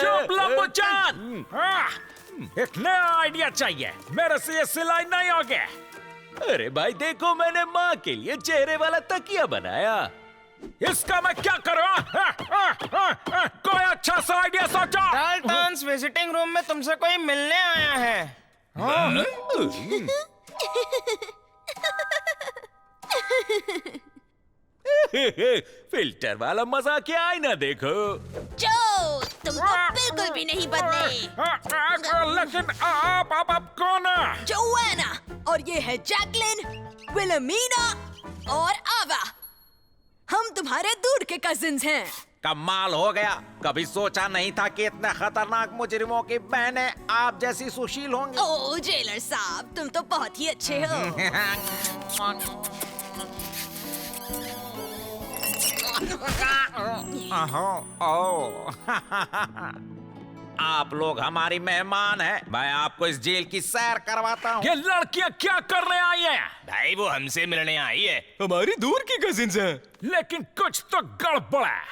चुप लंबूचान! एक नया आइडिया चाहिए। मेरे से ये सिलाई नहीं होगी। अरे भाई देखो, मैंने माँ के लिए चेहरे वाला तकिया बनाया। इसका मैं क्या करूँ? कोई अच्छा सा आइडिया सोचो। डाल्टन्स विजिटिंग रूम में तुमसे कोई मिलने आया है। फिल्टर वाला मजाकिया आईना देखो। जो तुम तो बिल्कुल भी नहीं बदले। लेकिन आप कौन है? जोआना, और ये है जैकलिन, विलमीना और आवा। हम तुम्हारे दूर के कजिन्स हैं। कमाल हो गया। कभी सोचा नहीं था कि इतने खतरनाक मुजरिमों की बहनें आप जैसी सुशील होंगी। ओह जेलर साहब, तुम तो बहुत ही अच्छे हो। आप लोग हमारी मेहमान हैं। मैं आपको इस जेल की सैर करवाता हूँ। ये लड़कियां क्या करने आई हैं? भाई वो हमसे मिलने आई है। हमारी दूर की कजिन्स हैं। लेकिन कुछ तो गड़बड़ है।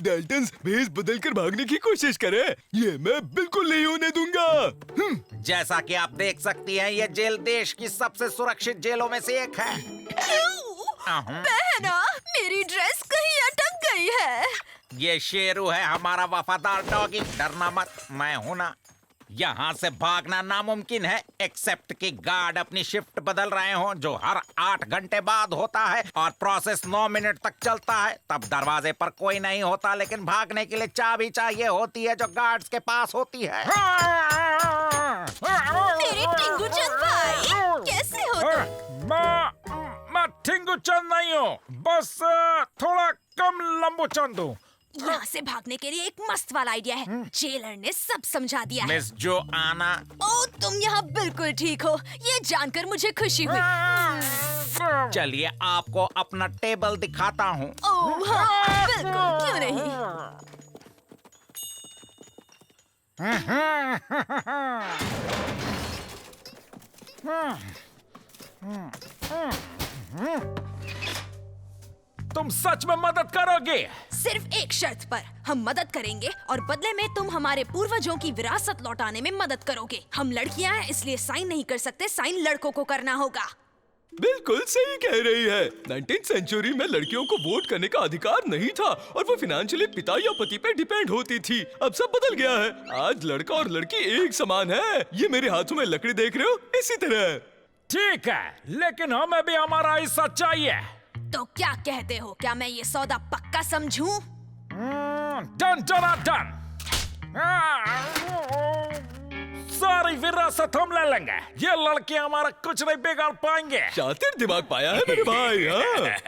डाल्टन्स भेष बदलकर भागने की कोशिश करे, ये मैं बिल्कुल नहीं होने दूंगा। जैसा कि आप देख सकती हैं, ये जेल देश की सबसे सुरक्षित जेलों में से एक है। बहना, मेरी ड्रेस कहीं अटक गई है। ये शेरू है हमारा वफादार डॉगी। डरना मत, मैं हूं ना। यहाँ से भागना नामुमकिन है, एक्सेप्ट कि गार्ड अपनी शिफ्ट बदल रहे हो, जो हर 8 घंटे बाद होता है और प्रोसेस 9 मिनट तक चलता है। तब दरवाजे पर कोई नहीं होता, लेकिन भागने के लिए चाबी चाहिए होती है, जो गार्ड्स के पास होती है। मेरे टिंगू चंद भाई, कैसे हो तुम? मैं टिंगू चंद नहीं हूँ, बस थोड़ा कम लंबू चंद हूँ। यहाँ से भागने के लिए एक मस्त वाला आइडिया है। जेलर ने सब समझा दिया है। मिस जो आना। ओह, तुम यहाँ बिल्कुल ठीक हो, ये जानकर मुझे खुशी हुई। चलिए आपको अपना टेबल दिखाता हूँ। ओह हाँ, बिल्कुल, क्यों नहीं। तुम सच में मदद करोगे? सिर्फ एक शर्त पर। हम मदद करेंगे और बदले में तुम हमारे पूर्वजों की विरासत लौटाने में मदद करोगे। हम लड़कियां हैं, इसलिए साइन नहीं कर सकते, साइन लड़कों को करना होगा। बिल्कुल सही कह रही है। 19th सेंचुरी में लड़कियों को वोट करने का अधिकार नहीं था और वो फाइनेंशियली पिता या पति पे डिपेंड होती थी। अब सब बदल गया है। आज लड़का और लड़की एक समान है। ये मेरे हाथों में लकड़ी देख रहे हो, इसी तरह। ठीक है, लेकिन हमें भी हमारा हिस्सा चाहिए। तो क्या कहते हो, क्या मैं ये सौदा पक्का समझूं? Done done done. सारी विरासत हम ले लेंगे। ये लड़के हमारा कुछ नहीं बिगाड़ पाएंगे। शातिर दिमाग पाया है मेरे भाई। हाँ।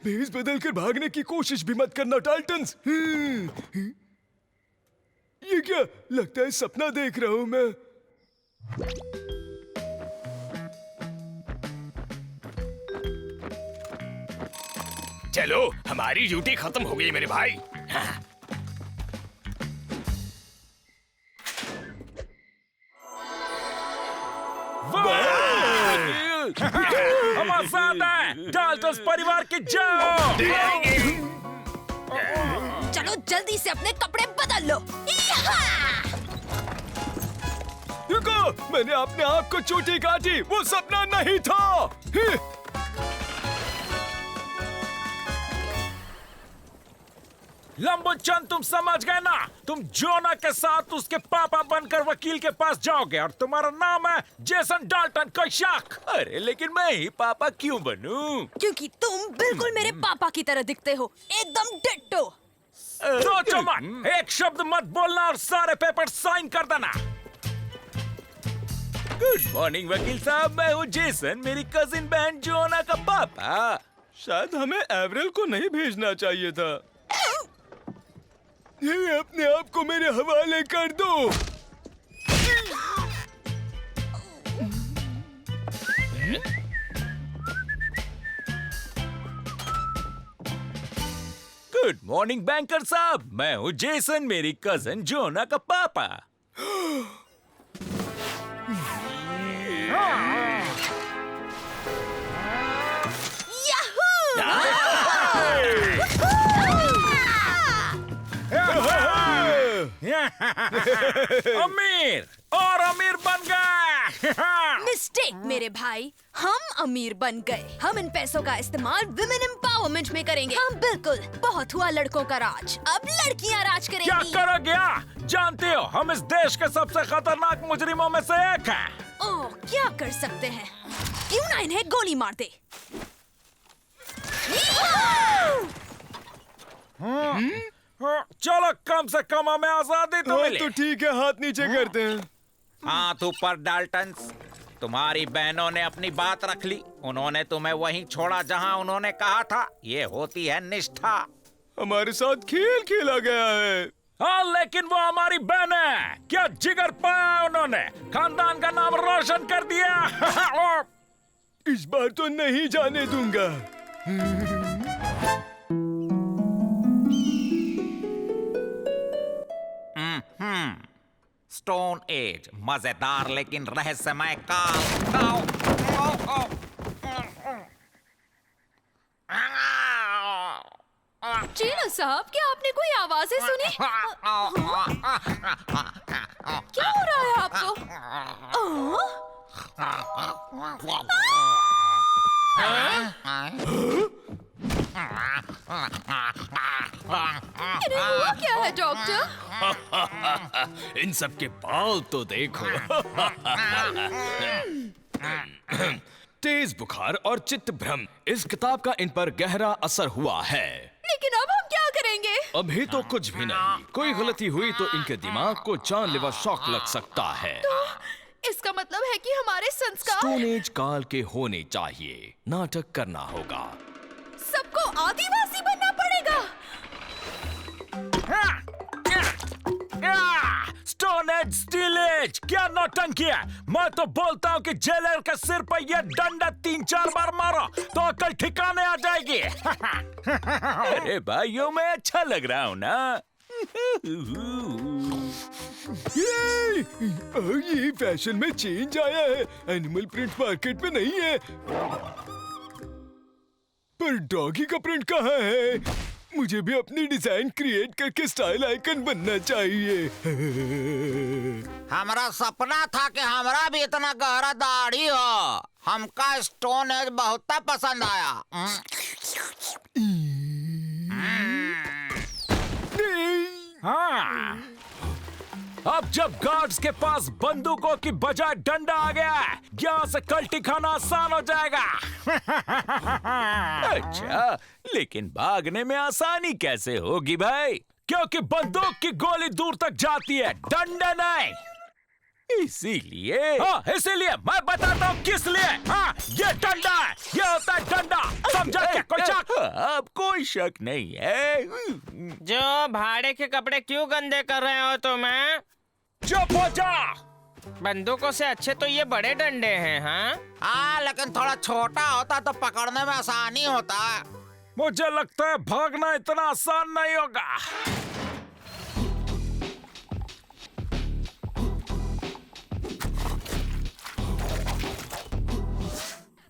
भेष बदल कर भागने की कोशिश भी मत करना डाल्टन्स। ये क्या लगता है, सपना देख रहा हूं मैं। चलो, हमारी ड्यूटी खत्म हो गई मेरे भाई। हमारे साथ है डाल्टन्स परिवार की जय। चलो जल्दी से अपने कपड़े बदल लो। रुको, मैंने अपने आप को चोटी काटी, वो सपना नहीं था। लंबूचंद, तुम समझ गए ना? तुम जोना के साथ उसके पापा बनकर वकील के पास जाओगे और तुम्हारा नाम है जेसन डाल्टन। कोई शक? अरे लेकिन मैं ही पापा क्यों बनूं? क्योंकि तुम बिल्कुल मेरे पापा की तरह दिखते हो, एकदम डिट्टो। सोचो मत, एक शब्द मत बोलना और सारे पेपर साइन कर देना। गुड मॉर्निंग वकील साहब, मैं हूँ जेसन, मेरी कजिन बहन जोना का पापा। शायद हमें एवरेल को नहीं भेजना चाहिए था। ये अपने आप को मेरे हवाले कर दो। गुड मॉर्निंग बैंकर साहब, मैं हूँ जेसन, मेरी कजन जोना का पापा। अमीर और अमीर बन गए। मिस्टेक मेरे भाई, हम अमीर बन गए। हम इन पैसों का इस्तेमाल विमेन एम्पावरमेंट में करेंगे। हम बिल्कुल, बहुत हुआ लड़कों का राज, अब लड़कियां राज क्या करेंगी। करोगे? जानते हो हम इस देश के सबसे खतरनाक मुजरिमों में से एक हैं। ओह, क्या कर सकते हैं? क्यों ना इन्हें गोली मार दे। चलो कम से कम हमें आजादी तो मिले। तो ठीक है, हाथ नीचे करते हैं। हाथ ऊपर डाल्टन्स। तुम्हारी बहनों ने अपनी बात रख ली। उन्होंने तुम्हें वहीं छोड़ा जहां उन्होंने कहा था। ये होती है निष्ठा। हमारे साथ खेल खेला गया है। हाँ, लेकिन वो हमारी बहन है। क्या जिगर पाया उन्होंने, खानदान का नाम रोशन कर दिया। इस बार तो नहीं जाने दूंगा। स्टोन एज, मजेदार लेकिन रहस्यमय काल। चीनू साहब, क्या आपने कोई आवाजें सुनी? क्या हो रहा है आपको? इन्हें हुआ क्या है डॉक्टर? इन सब के बाल तो देखो। तेज बुखार और चित्त भ्रम, इस किताब का इन पर गहरा असर हुआ है। लेकिन अब हम क्या करेंगे? अभी तो कुछ भी नहीं। कोई गलती हुई तो इनके दिमाग को जानलेवा शॉक लग सकता है। इसका मतलब है कि हमारे संस्कार स्टोन एज काल के होने चाहिए। नाटक करना होगा। सबको आदिवासी बनना पड़ेगा। स्टोन एज, स्टील एज, क्या नौटंकी है। मैं तो बोलता हूँ कि जेलर के सिर पर यह डंडा 3-4 बार मारो तो अकल ठिकाने आ जाएगी। अरे भाइयों, मैं अच्छा लग रहा हूँ ना? ये फैशन में चेंज आया है। एनिमल प्रिंट मार्केट में नहीं है। पर डॉगी का प्रिंट कहाँ है? मुझे भी अपनी डिजाइन क्रिएट करके स्टाइल आइकन बनना चाहिए। हमारा सपना था कि हमारा भी इतना गहरा दाढ़ी हो। हमका स्टोन एज बहुत पसंद आया। हाँ, अब जब गार्ड्स के पास बंदूकों की बजाय डंडा आ गया है, यहाँ से कल्टी खाना आसान हो जाएगा। अच्छा, लेकिन भागने में आसानी कैसे होगी भाई? क्योंकि बंदूक की गोली दूर तक जाती है, डंडा नहीं। इसीलिए हाँ, इसीलिए मैं बताता हूँ किस लिए। हाँ, ये डंडा है, ये होता है डंडा। समझा क्या? कोई शक? अब कोई शक नहीं है। जो भाड़े के कपड़े क्यों गंदे कर रहे हो तुम्हें? चुप हो जा। बंदूकों से अच्छे तो ये बड़े डंडे हैं। हाँ, लेकिन थोड़ा छोटा होता तो पकड़ने में आसानी होता। मुझे लगता है भागना इतना आसान नहीं होगा।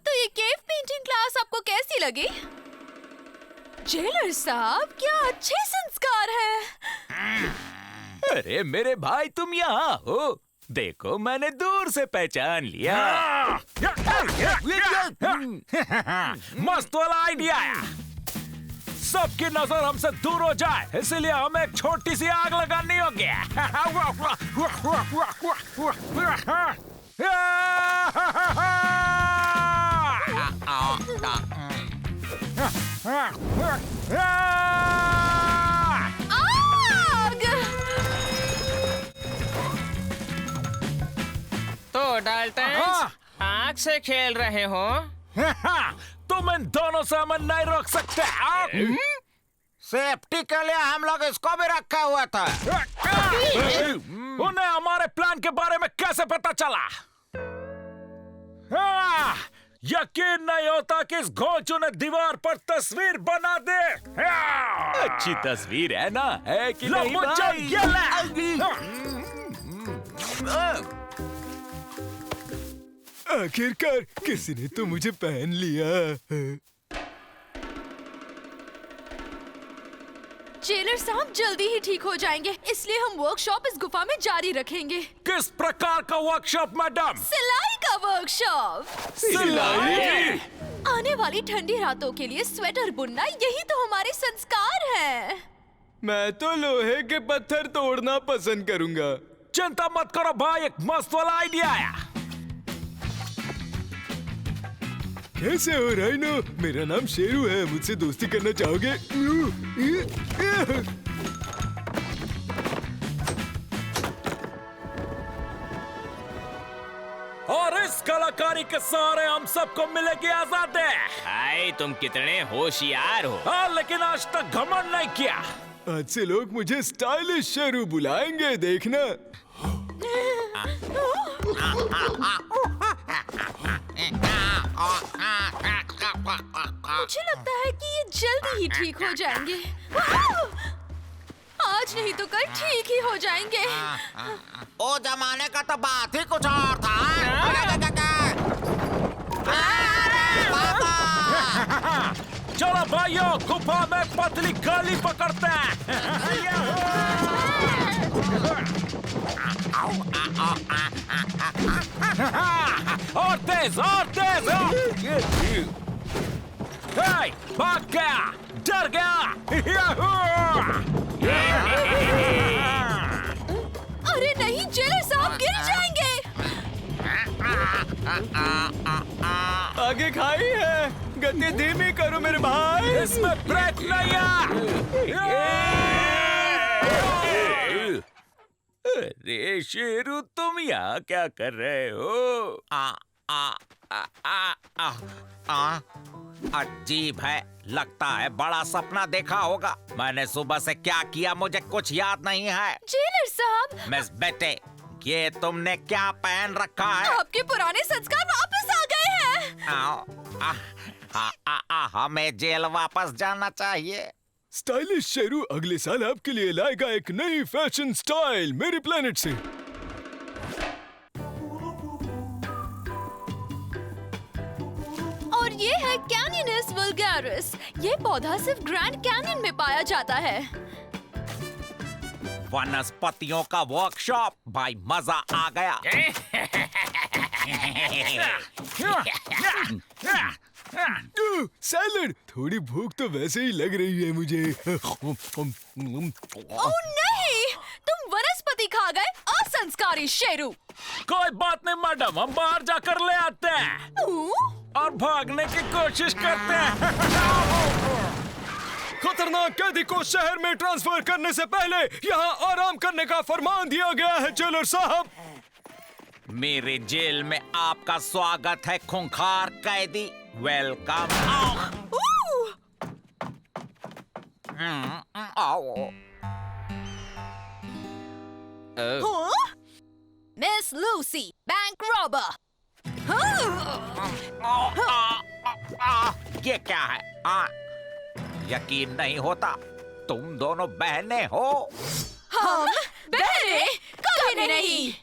तो ये केव पेंटिंग क्लास आपको कैसी लगी? जेलर साहब, क्या अच्छे संस्कार हैं। अरे मेरे भाई, तुम यहाँ हो। देखो, मैंने दूर से पहचान लिया। मस्त वाला आइडिया है। सबकी नजर हमसे दूर हो जाए, इसलिए हमें एक छोटी सी आग लगानी होगी। आग! तो डाल्टन, हाँ। आग से खेल रहे हो? तुम तुम इन दोनों से हमें नहीं रोक सकते। सेफ्टी के लिए हम लोग इसको भी रखा हुआ था। उन्हें हमारे प्लान के बारे में कैसे पता चला? यकीन नहीं होता कि इस घोंचू ने दीवार पर तस्वीर बना दे। अच्छी तस्वीर है ना, है कि लो नहीं मुझे भाई? ये ले। आखिरकार किसी ने तो मुझे पहन लिया। जेलर साहब जल्दी ही ठीक हो जाएंगे, इसलिए हम वर्कशॉप इस गुफा में जारी रखेंगे। किस प्रकार का वर्कशॉप मैडम? सिलाई का वर्कशॉप। सिलाई? आने वाली ठंडी रातों के लिए स्वेटर बुनना, यही तो हमारे संस्कार हैं। मैं तो लोहे के पत्थर तोड़ना पसंद करूंगा। चिंता मत करो भाई, एक मस्त वाला आइडिया आया। कैसे हो राइनो? मेरा नाम शेरू है, मुझसे दोस्ती करना चाहोगे? और इस कलाकारी के सहारे हम सबको मिलेगी आजादी। भाई तुम कितने होशियार हो। हाँ, लेकिन आज तक घमंड नहीं किया। आज से लोग मुझे स्टाइलिश शेरू बुलाएंगे, देखना। मुझे लगता है कि ये जल्दी ही ठीक हो जाएंगे। आज नहीं तो कल ठीक ही हो जाएंगे। ओ जमाने का तो बात ही कुछ और था। चलो भाइयों, गुफा में पतली गली पकड़ते हैं। और तेज, और तेज। हे, भाग गया, डर गया। अरे नहीं, जेलर साहब गिर जाएंगे। आगे खाई है, गति धीमी करो मेरे भाई। इसमें ब्रेक नहीं है। अरे शेरू, तुम यहाँ क्या कर रहे हो? अजीब है, लगता है बड़ा सपना देखा होगा। मैंने सुबह से क्या किया मुझे कुछ याद नहीं है। जेलर साहब, मिस बेटे, ये तुमने क्या पहन रखा है? आपके पुराने संस्कार वापस आ गए हैं। हमें जेल वापस जाना चाहिए। स्टाइलिश शेरू अगले साल आपके लिए लाएगा एक नई फैशन स्टाइल मेरे प्लेनेट से। और ये है कैनियनस वल्गैरिस। ये पौधा सिर्फ ग्रैंड कैनियन में पाया जाता है। वनस्पतियों का वर्कशॉप, भाई मजा आ गया। सैलड, थोड़ी भूख तो वैसे ही लग रही है मुझे। ओह नहीं, तुम वनस्पति खा गए, असंस्कारी शेरू। कोई बात नहीं मैडम, हम बाहर जाकर ले आते हैं और भागने की कोशिश करते हैं। खतरनाक कैदी को शहर में ट्रांसफर करने से पहले यहाँ आराम करने का फरमान दिया गया है जेलर साहब। मेरे जेल में आपका स्वागत है खूंखार कैदी। Welcome. Miss Lucy, bank robber. ये क्या है? यकीन नहीं होता, तुम दोनों बहनें हो। हम बहने? कभी नहीं।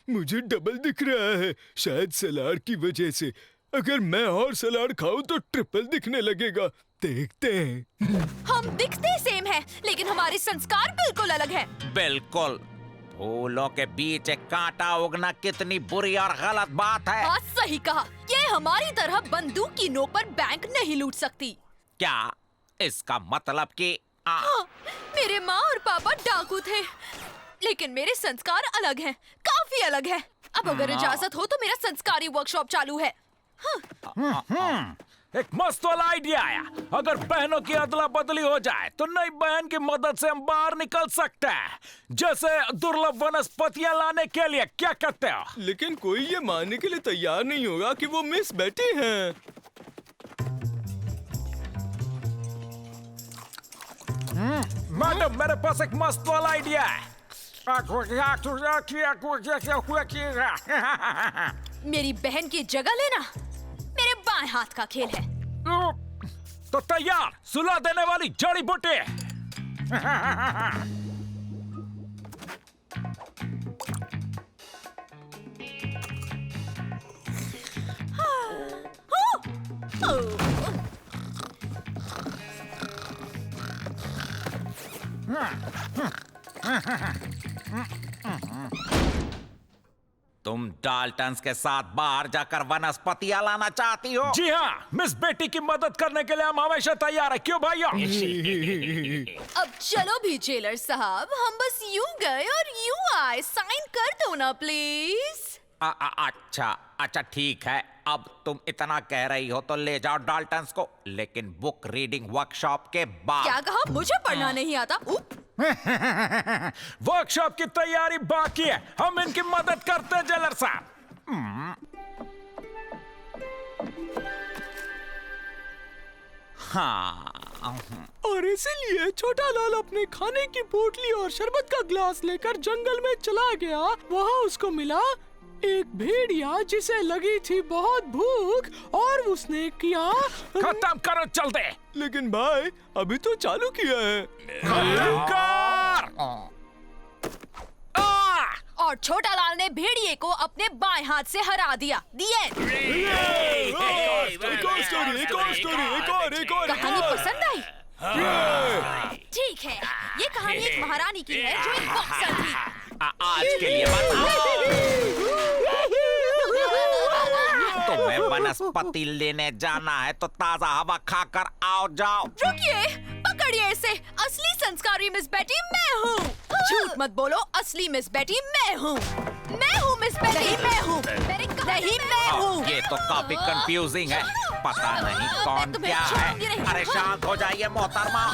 मुझे डबल दिख रहा है, शायद सलाड की वजह से। अगर मैं और सलाड खाऊं तो ट्रिपल दिखने लगेगा। देखते हैं। हम दिखते सेम हैं, लेकिन हमारे संस्कार बिल्कुल अलग हैं। बिल्कुल। फूलों के बीच एक कांटा उगना कितनी बुरी और गलत बात है। बात सही कहा। ये हमारी तरह बंदूक की नोक पर बैंक नहीं लूट सकती। क्या इसका मतलब कि हाँ, मेरे माँ और पापा डाकू थे, लेकिन मेरे संस्कार अलग हैं, काफी अलग हैं। अब अगर इजाजत हो तो मेरा संस्कारी वर्कशॉप चालू है। एक मस्त वाला आइडिया आया। अगर बहनों की अदला बदली हो जाए तो नई बहन की मदद से हम बाहर निकल सकते हैं, जैसे दुर्लभ वनस्पतियां लाने के लिए। क्या कहते हो? लेकिन कोई ये मानने के लिए तैयार नहीं होगा कि वो मिस बेटी हैं। मैडम मेरे पास एक मस्त वाला आइडिया है। मेरी बहन की जगह लेना मेरे बाएं हाथ का खेल है। तो तैयार सुला देने वाली जड़ी बूटी। तुम डाल्टन्स के साथ बाहर जाकर वनस्पतियां लाना चाहती हो? जी हाँ, मिस बेटी की मदद करने के लिए हम हमेशा तैयार है। क्यों भैया? अब चलो भी जेलर साहब, हम बस यूं गए और यूं आए। साइन कर दो ना प्लीज। अच्छा ठीक है। अब तुम इतना कह रही हो तो ले जाओ डाल्टन्स को, लेकिन बुक रीडिंग वर्कशॉप के बाद। क्या कहा? मुझे पढ़ना नहीं आता। वर्कशॉप की तैयारी बाकी है, हम इनकी मदद करते हैं जेलर साहब। हाँ, और इसीलिए छोटा लाल अपने खाने की पोटली और शरबत का ग्लास लेकर जंगल में चला गया। वहाँ उसको मिला एक भेड़िया जिसे लगी थी बहुत भूख, और उसने किया खत्म करो, चल दे। लेकिन भाई अभी तो चालू किया है। और छोटा लाल ने भेड़िए को अपने बाएं हाथ से हरा दिया। कहानी पसंद आई? ठीक है, ये कहानी एक महारानी की है जो एक बॉक्सर थी। आज के लिए तुम्हें वनस्पति लेने जाना है तो ताजा हवा खाकर आओ जाओ। रुकिए, पकड़िए इसे। असली संस्कारी मिस बेटी मैं हूँ। झूठ मत बोलो, असली मिस बेटी मैं हूँ। मैं हूँ मिस बेटी, मैं हूँ। नहीं, मैं हूँ। ये तो काफी कंफ्यूजिंग है, पता नहीं कौन क्या है। अरे शांत हो जाइए मोहतरमा।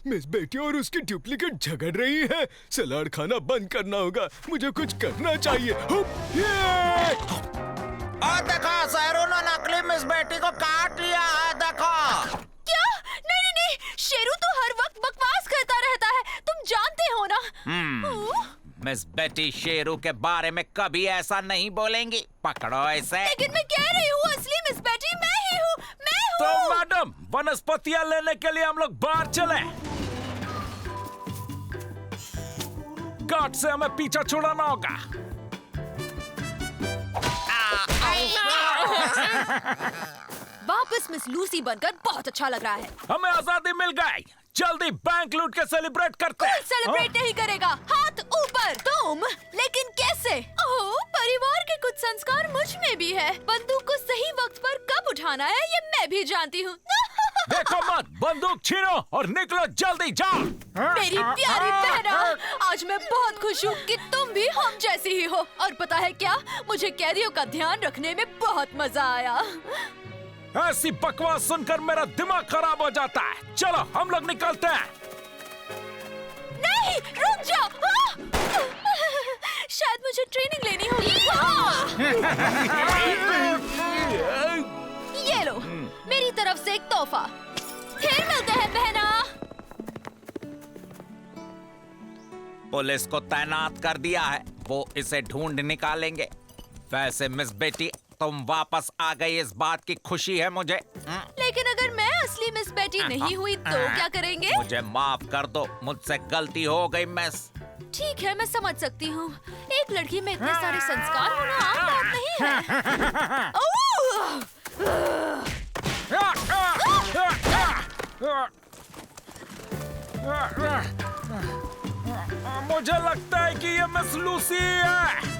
मिस बेटी और उसकी डुप्लीकेट झगड़ रही है। सलाद खाना बंद करना होगा, मुझे कुछ करना चाहिए। और देखो, शेरू ने नकली मिस बेटी को काट लिया है, देखो। क्या? नहीं, शेरू तो हर वक्त बकवास करता रहता है, तुम जानते हो ना। मिस बेटी शेरू के बारे में कभी ऐसा नहीं बोलेंगी। पकड़ो इसे। लेकिन मैं कह रही हूँ असली मिस बेटी मैं ही हूँ, मैं हूँ। तो मैडम, वनस्पतियां लेने के लिए हम लोग बाहर चले। गार्ड से हमें पीछा छुड़ाना होगा। वापस मिस लूसी बनकर बहुत अच्छा लग रहा है। हमें आजादी मिल गई, जल्दी बैंक लूट के सेलिब्रेट करते हैं। सेलिब्रेट नहीं करेगा, हाथ ऊपर। तुम? लेकिन कैसे? ओह, परिवार के कुछ संस्कार मुझ में भी है। बंदूक को सही वक्त पर कब उठाना है ये मैं भी जानती हूँ। देखो मत, बंदूक छीनो और निकलो, जल्दी जाओ। मेरी प्यारी बहना, आज मैं बहुत खुश हूँ कि तुम भी हम जैसी ही हो। और पता है क्या, मुझे कैदियों का ध्यान रखने में बहुत मजा आया। ऐसी बकवास सुनकर मेरा दिमाग खराब हो जाता है। चलो हम लोग निकलते हैं। नहीं, रुक जाओ। शायद मुझे ट्रेनिंग लेनी होगी। ये लो, मेरी तरफ से एक तोहफा। फिर मिलते हैं बहना। पुलिस को तैनात कर दिया है, वो इसे ढूंढ निकालेंगे। वैसे मिस बेटी, तुम वापस आ गई, इस बात की खुशी है मुझे। लेकिन अगर मैं असली मिस बेटी नहीं हुई तो क्या करेंगे? मुझे माफ कर दो, मुझसे गलती हो गई मिस। ठीक है, मैं समझ सकती हूँ। एक लड़की में इतने सारे संस्कार होना आम बात नहीं है। मुझे लगता है कि ये मिस लूसी है।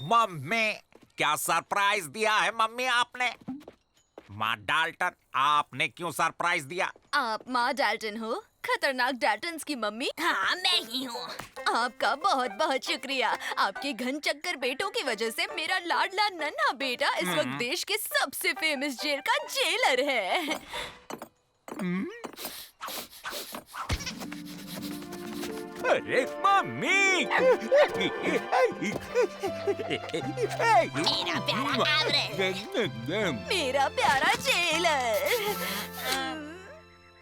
मम्मी, क्या सरप्राइज दिया है मम्मी आपने? माँ डाल्टन, आपने क्यों सरप्राइज दिया? आप माँ डाल्टन हो? खतरनाक डाल्टन्स की मम्मी? हाँ, मैं ही हूँ। आपका बहुत बहुत शुक्रिया। आपके घन चक्कर बेटों की वजह से मेरा लाडला नन्हा बेटा इस वक्त देश के सबसे फेमस जेल का जेलर है। अरे मम्मी, मेरा प्यारा एवरेस्ट, मेरा प्यारा जेलर।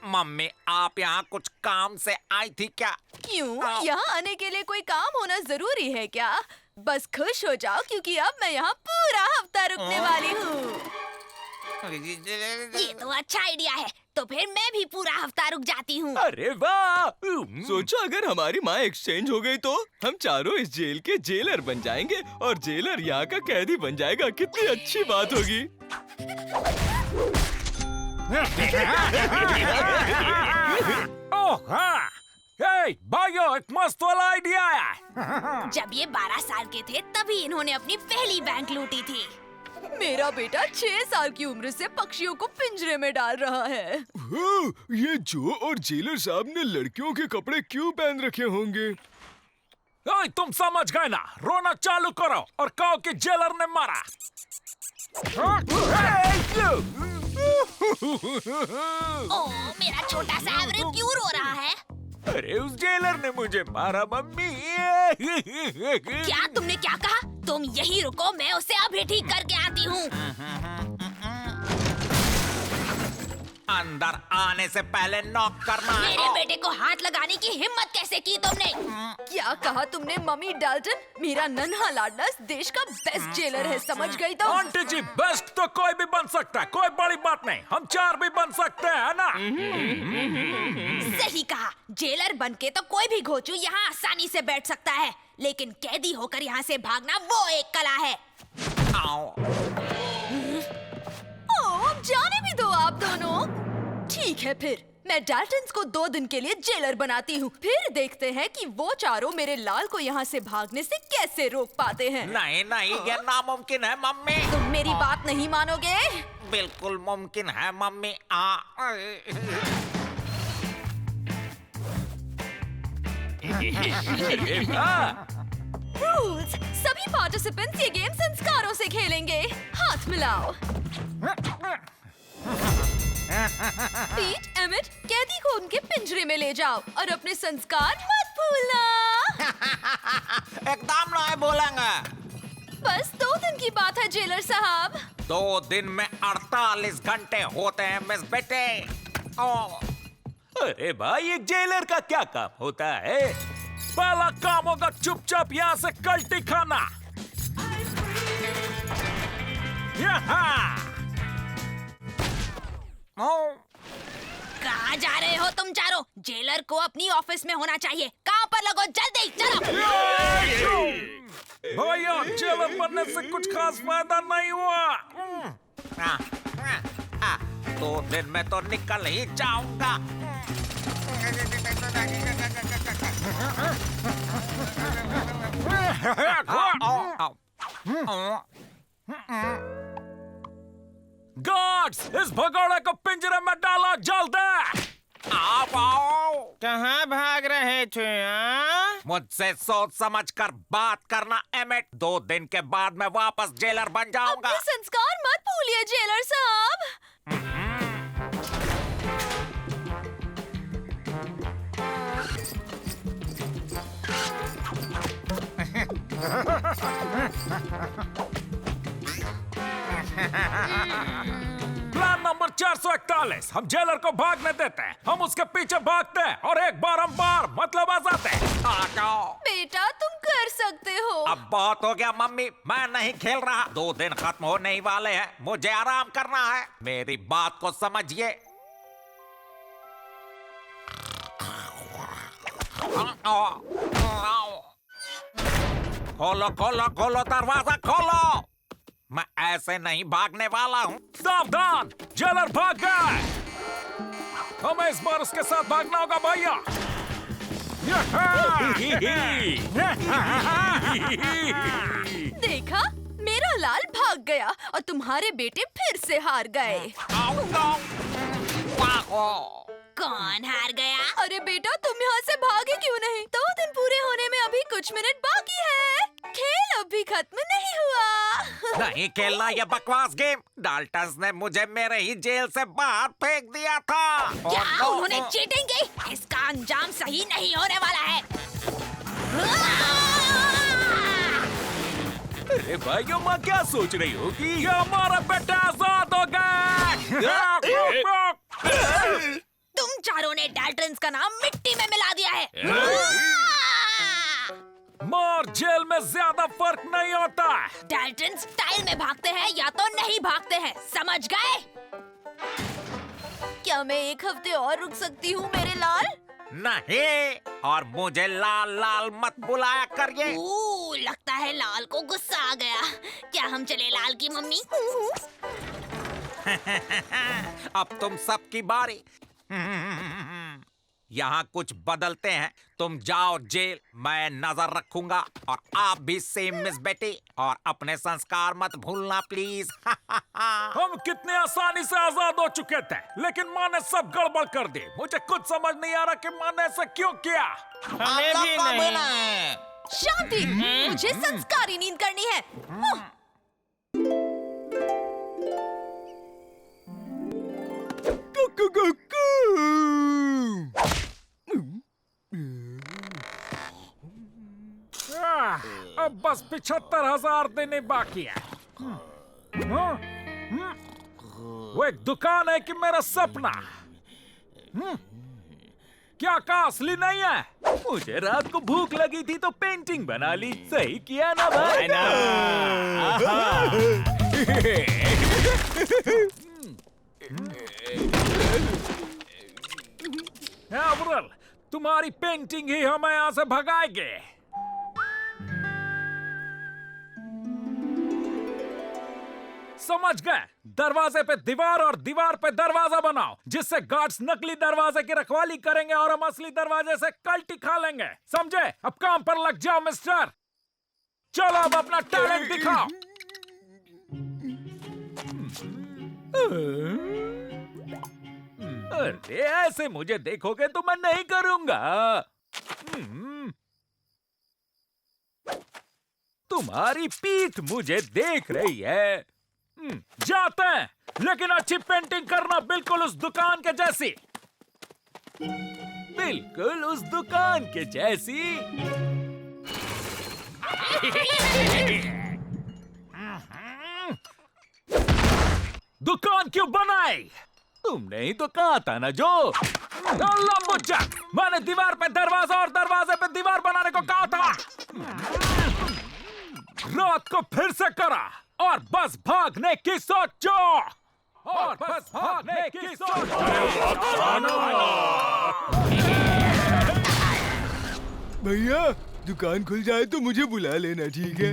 मम्मी, आप यहाँ कुछ काम से आई थी क्या? क्यों? यहाँ आने के लिए कोई काम होना जरूरी है क्या? बस खुश हो जाओ क्योंकि अब मैं यहाँ पूरा हफ्ता रुकने वाली हूँ। ये तो अच्छा आइडिया है, तो फिर मैं भी पूरा हफ्ता रुक जाती हूँ। अरे वाह! सोचा अगर हमारी माँ एक्सचेंज हो गई तो हम चारों इस जेल के जेलर बन जाएंगे और जेलर यहाँ का कैदी बन जाएगा। कितनी अच्छी बात होगी। ओह हाँ, भाइयों, एक मस्त वाला आइडिया है। जब ये 12 साल के थे तभी इन्होंने अपनी पहली बैंक लूटी थी। मेरा बेटा 6 साल की उम्र से पक्षियों को पिंजरे में डाल रहा है। ये जो और जेलर साहब ने लड़कियों के कपड़े क्यों पहन रखे होंगे? ओए, तुम समझ गए ना? रोना चालू करो और कहो कि जेलर ने मारा। ओह, मेरा छोटा सा एवरेस्ट क्यों रो रहा है? अरे उस जेलर ने मुझे मारा मम्मी। क्या तुमने क्या कहा? तुम यही रुको, मैं उसे अभी ठीक करके आती हूँ। अंदर आने से पहले नॉक करना है। मेरे बेटे को हाथ लगाने की हिम्मत कैसे की तुमने? क्या कहा तुमने मम्मी डाल्टन? मेरा नन्हा लाडला इस देश का बेस्ट जेलर है, समझ गई तो? आंटी जी, बेस्ट तो कोई भी बन सकता है, कोई बड़ी बात नहीं। हम 4 भी बन सकते हैं, है ना? सही कहा। जेलर बनके तो कोई भी घोचू यहाँ आसानी से बैठ सकता है, लेकिन कैदी होकर यहाँ से भागना वो एक कला है। ओह, जाने भी दो आप दोनों। ठीक है, फिर मैं डाल्टन्स को 2 दिन के लिए जेलर बनाती हूँ। फिर देखते हैं कि वो चारों मेरे लाल को यहाँ से भागने से कैसे रोक पाते हैं। नहीं नहीं, ये नामुमकिन है मम्मी। तुम मेरी बात नहीं मानोगे? बिल्कुल मुमकिन है मम्मी। रूल्स, सभी पार्टिसिपेंट्स ये गेम संस्कारों से खेलेंगे। हाथ मिलाओ। पीट, एमिट, कैदी को उनके पिंजरे में ले जाओ और अपने संस्कार मत भूलना। एकदम नहीं बोलेंगे। बस 2 दिन की बात है जेलर साहब। 2 दिन में 48 घंटे होते हैं मिस बेटे। अरे भाई, एक जेलर का क्या काम होता है? पहला काम होगा चुपचाप यहाँ से कल्टी खाना। यहाँ। कहाँ जा रहे हो तुम चारों? जेलर को अपनी ऑफिस में होना चाहिए। काम पर लगो, जल्दी चलो। भैया, जेलर बनने से कुछ खास फायदा नहीं हुआ। 2 दिन में तो निकल ही जाऊंगा। गार्ड्स, इस भगोड़े को पिंजरे में डाला जल्दी। आओ। कहाँ भाग रहे थे? मुझसे सोच समझ कर बात करना एमिट। 2 दिन के बाद मैं वापस जेलर बन जाऊंगा। अपने संस्कार मत भूलिए जेलर साहब। प्लान नंबर 441, हम जेलर को भागने देते हैं। हम उसके पीछे भागते हैं और एक बार हम बाहर मतलब आ जाते हैं। आ जाओ। बेटा, तुम कर सकते हो। अब बहुत हो गया मम्मी, मैं नहीं खेल रहा। 2 दिन खत्म होने ही वाले हैं, मुझे आराम करना है। मेरी बात को समझिए। खोलो खोलो खोलो, दरवाजा खोलो। मैं ऐसे नहीं भागने वाला हूँ। सावधान, जेलर भाग गए। हमें इस बार उसके साथ भागना होगा भैया। देखा, मेरा लाल भाग गया और तुम्हारे बेटे फिर से हार गए। कौन हार गया? अरे बेटा, तुम यहाँ से भागे क्यों नहीं? 2 दिन पूरे होने में अभी कुछ मिनट बाकी है। खेल अभी खत्म नहीं हुआ। नहीं खेलना ये बकवास गेम। डाल्टन्स ने मुझे मेरे ही जेल से बाहर फेंक दिया था। क्या उन्होंने चीटिंग की? इसका अंजाम सही नहीं होने वाला है। अरे भाइयों, माँ क्या सोच रही होगी? ये हमारा बेटा आजाद हो गया। तुम चारों ने डाल्टन्स का नाम मिट्टी में मिला दिया है। मार जेल में ज्यादा फर्क नहीं होता। डाल्टन स्टाइल में भागते हैं या तो नहीं भागते हैं, समझ गए? क्या मैं एक हफ्ते और रुक सकती हूँ मेरे लाल? नहीं, और मुझे लाल लाल मत बुलाया करिए। लगता है लाल को गुस्सा आ गया। क्या हम चले लाल की मम्मी? अब तुम सबकी बारी। यहाँ कुछ बदलते हैं। तुम जाओ जेल, मैं नजर रखूंगा। और आप भी सेम मिस बेटी, और अपने संस्कार मत भूलना प्लीज। हम कितने आसानी से आजाद हो चुके थे, लेकिन माँ ने सब गड़बड़ कर दी। मुझे कुछ समझ नहीं आ रहा कि माँ ने ऐसा क्यों किया। हमें भी नहीं। शांति, मुझे संस्कारी नींद करनी है। अब बस 75,000 देने बाकी है। वो एक दुकान है कि मेरा सपना? क्या कहा, असली नहीं है? मुझे रात को भूख लगी थी तो पेंटिंग बना ली। सही किया ना भाई? अब्रल, तुम्हारी पेंटिंग ही हमें यहाँ से भगाएगी। समझ गए? दरवाजे पे दीवार और दीवार पे दरवाजा बनाओ, जिससे गार्ड्स नकली दरवाजे की रखवाली करेंगे और हम असली दरवाजे से कल्टी खा लेंगे। समझे? अब काम पर लग जाओ मिस्टर। चलो अब अपना टैलेंट दिखाओ। अरे ऐसे मुझे देखोगे तो मैं नहीं करूंगा। तुम्हारी पीठ मुझे देख रही है। जाते हैं, लेकिन अच्छी पेंटिंग करना, बिल्कुल उस दुकान के जैसी। बिल्कुल उस दुकान के जैसी। दुकान क्यों बनाई? तुमने ही तो कहा था ना जो। लंबुचा, मैंने दीवार पे दरवाजा और दरवाजे पे दीवार बनाने को कहा था। रात को फिर से करा, और बस भागने की सोचो। और बस भागने की सोचो। भैया, दुकान खुल जाए तो मुझे बुला लेना, ठीक है?